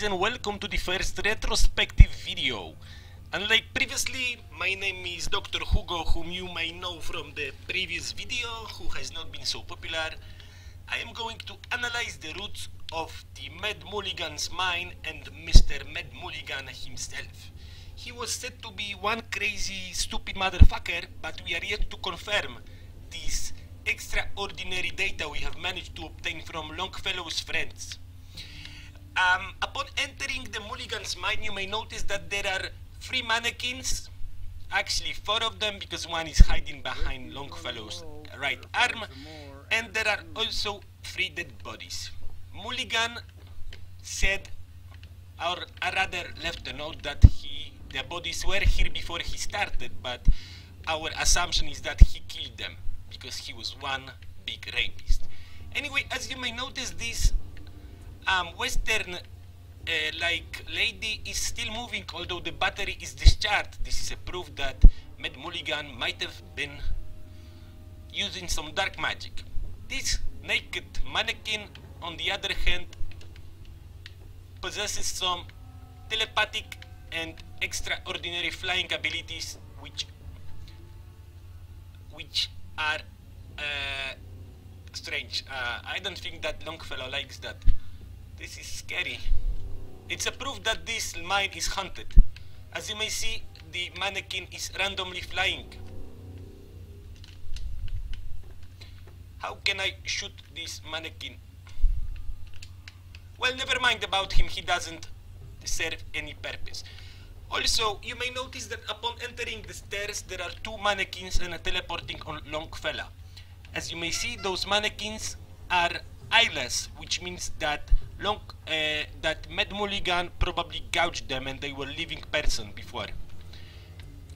And welcome to the first retrospective video. Unlike previously, my name is Dr. Hugo, whom you may know from the previous video, who has not been so popular. I am going to analyze the roots of the Mad Mulligan's mind and Mr. Mad Mulligan himself. He was said to be one crazy, stupid motherfucker, but we are yet to confirm these extraordinary data we have managed to obtain from Longfellow's friends. Upon entering the Mulligan's mind, you may notice that there are 3 mannequins, actually 4 of them, because one is hiding behind Longfellow's right arm, and there are also 3 dead bodies. Mulligan said, or rather left a note that the bodies were here before he started, but our assumption is that he killed them, because he was one big rapist. Anyway, as you may notice, this Western lady is still moving, although the battery is discharged. This is a proof that Mad Mulligan might have been using some dark magic. This naked mannequin, on the other hand, possesses some telepathic and extraordinary flying abilities, which are strange. I don't think that Longfellow likes that. This is scary. It's a proof that this mine is haunted. As you may see, the mannequin is randomly flying. How can I shoot this mannequin? Well, never mind about him, he doesn't serve any purpose. Also, you may notice that upon entering the stairs, there are 2 mannequins and teleporting on Longfellow. As you may see, those mannequins are eyeless, which means that Mad Mulligan probably gouged them and they were living person before,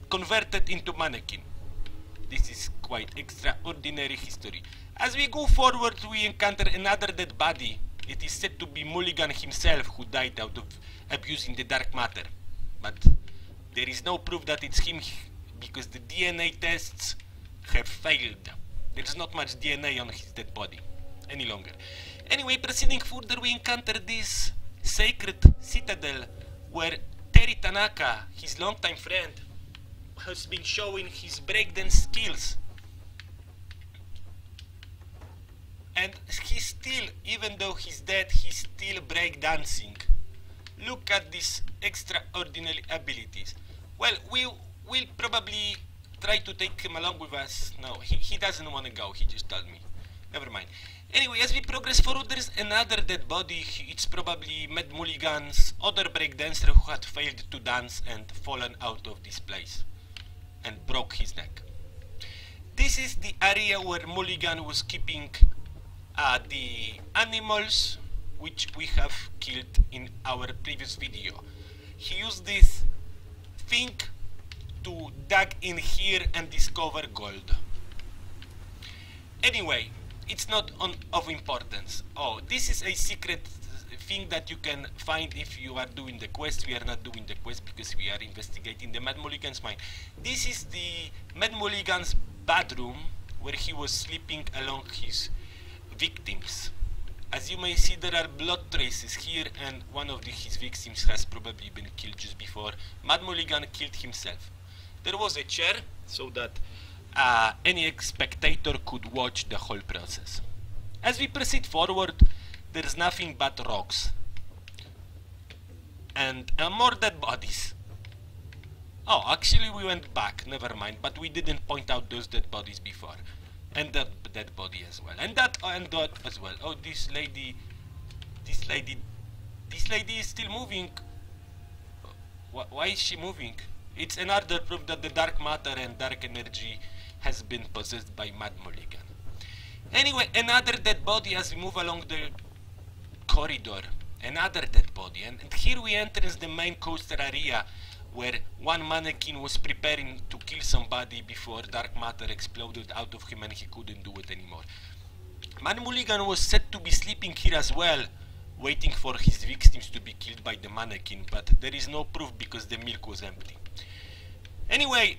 converted into mannequin. This is quite extraordinary history. As we go forward, we encounter another dead body. It is said to be Mulligan himself who died out of abusing the dark matter, but there is no proof that it's him because the DNA tests have failed. There's not much DNA on his dead body any longer. Anyway, proceeding further, we encounter this sacred citadel where Tanaka, his longtime friend, has been showing his breakdance skills. And he's still, even though he's dead, he's still breakdancing. Look at these extraordinary abilities. Well, we'll probably try to take him along with us. No, he doesn't want to go, he just told me. Never mind. Anyway, as we progress forward, there is another dead body. It's probably Mad Mulligan's other breakdancer who had failed to dance and fallen out of this place and broke his neck. This is the area where Mulligan was keeping the animals which we have killed in our previous video. He used this thing to dig in here and discover gold. Anyway, it's not of importance. Oh, this is a secret thing that you can find if you are doing the quest. We are not doing the quest because we are investigating the Mad Mulligan's mine. This is the Mad Mulligan's bedroom where he was sleeping along his victims. As you may see, there are blood traces here, and one of his victims has probably been killed just before Mad Mulligan killed himself. There was a chair so that any spectator could watch the whole process. As we proceed forward, there's nothing but rocks and more dead bodies. Oh, actually we went back, never mind, but we didn't point out those dead bodies before. And that dead body as well, and that as well. Oh, this lady is still moving. Why is she moving? It's another proof that the dark matter and dark energy has been possessed by Mad Mulligan. Anyway, another dead body as we move along the corridor. Another dead body, and here we enter the main coaster area where one mannequin was preparing to kill somebody before dark matter exploded out of him and he couldn't do it anymore. Mad Mulligan was said to be sleeping here as well, waiting for his victims to be killed by the mannequin, but there is no proof because the milk was empty. Anyway,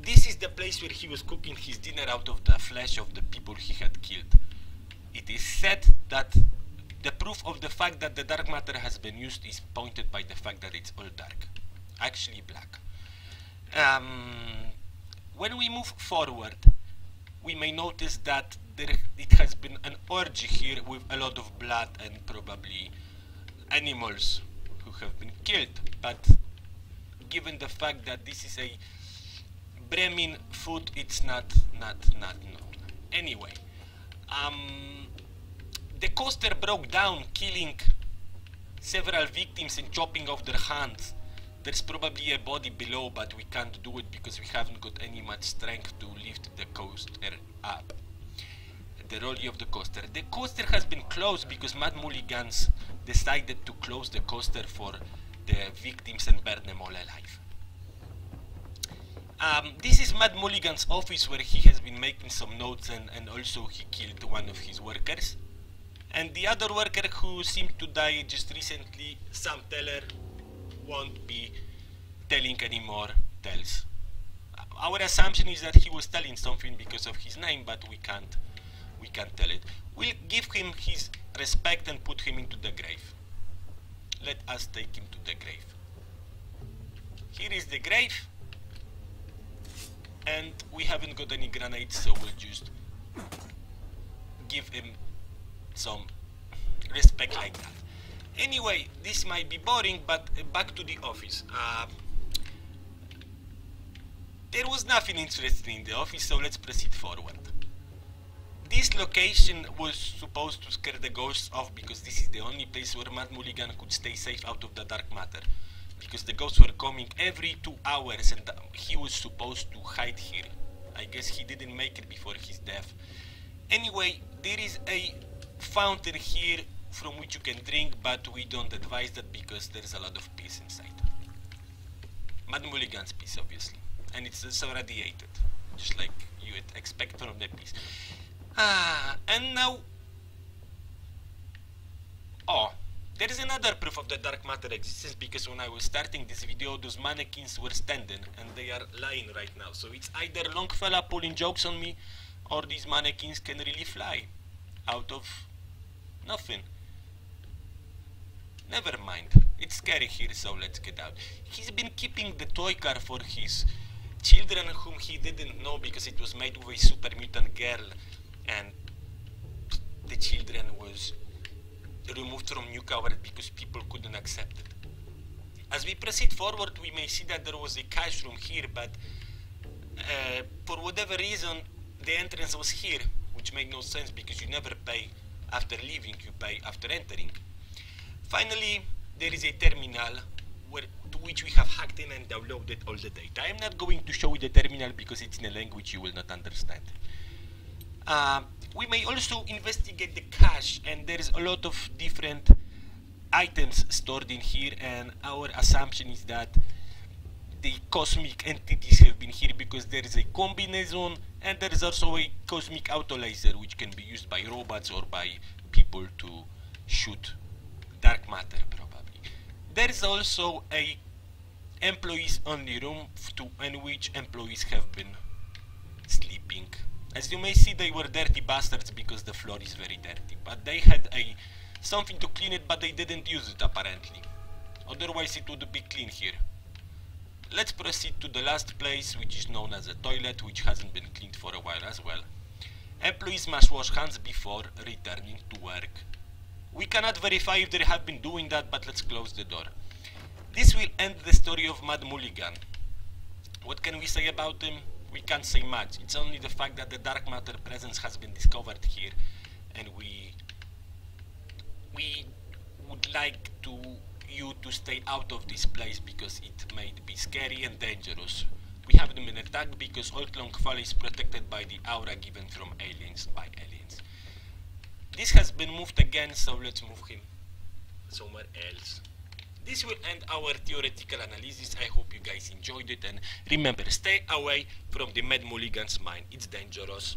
this is the place where he was cooking his dinner out of the flesh of the people he had killed. It is said that the proof of the fact that the dark matter has been used is pointed by the fact that it's all dark, actually black. When we move forward, we may notice that it has been an orgy here with a lot of blood and probably animals who have been killed, but given the fact that this is a Bremen food, it's not known. Anyway, the coaster broke down, killing several victims and chopping off their hands. There's probably a body below, but we can't do it because we haven't got any much strength to lift the coaster up. The rolling of the coaster. The coaster has been closed because Mad Mulligans decided to close the coaster for the victims and burn them all alive. This is Mad Mulligan's office where he has been making some notes, and also he killed one of his workers. And the other worker who seemed to die just recently, Sam Teller, won't be telling any more tales. Our assumption is that he was telling something because of his name, but we can't tell it. We'll give him his respect and put him into the grave. Let us take him to the grave. Here is the grave, and we haven't got any grenades, so we'll just give him some respect like that. Anyway, this might be boring, but back to the office. There was nothing interesting in the office, so let's proceed forward. This location was supposed to scare the ghosts off because this is the only place where Mad Mulligan could stay safe out of the dark matter. Because the ghosts were coming every 2 hours and he was supposed to hide here. I guess he didn't make it before his death. Anyway, there is a fountain here from which you can drink, but we don't advise that because there's a lot of piss inside. Mad Mulligan's piss, obviously. And it's also radiated, just like you would expect from the piss. And now... Oh, there is another proof of the dark matter existence, because when I was starting this video, those mannequins were standing, and they are lying right now. So it's either Longfellow pulling jokes on me, or these mannequins can really fly out of nothing. Never mind. It's scary here, so let's get out. He's been keeping the toy car for his children whom he didn't know because it was made with a super mutant girl, and the children was removed from Nuka World because people couldn't accept it. As we proceed forward, we may see that there was a cash room here, but for whatever reason, the entrance was here, which made no sense because you never pay after leaving, you pay after entering. Finally, there is a terminal to which we have hacked in and downloaded all the data. I am not going to show you the terminal because it's in a language you will not understand. We may also investigate the cache, and there is a lot of different items stored in here, and our assumption is that the cosmic entities have been here because there is a combination, and there is also a cosmic auto laser which can be used by robots or by people to shoot dark matter, probably. There is also a employees only room in which employees have been sleeping. As you may see, they were dirty bastards because the floor is very dirty, but they had something to clean it, but they didn't use it apparently. Otherwise it would be clean here. Let's proceed to the last place, which is known as a toilet, which hasn't been cleaned for a while as well. Employees must wash hands before returning to work. We cannot verify if they have been doing that, but let's close the door. This will end the story of Mad Mulligan. What can we say about him? We can't say much. It's only the fact that the dark matter presence has been discovered here, and we would like you to stay out of this place because it may be scary and dangerous. We have them in attack because Old Longfellow is protected by the aura given from aliens by aliens. This has been moved again, so let's move him somewhere else. This will end our theoretical analysis. I hope you guys enjoyed it, and remember, stay away from the Mad Mulligan's mind. It's dangerous.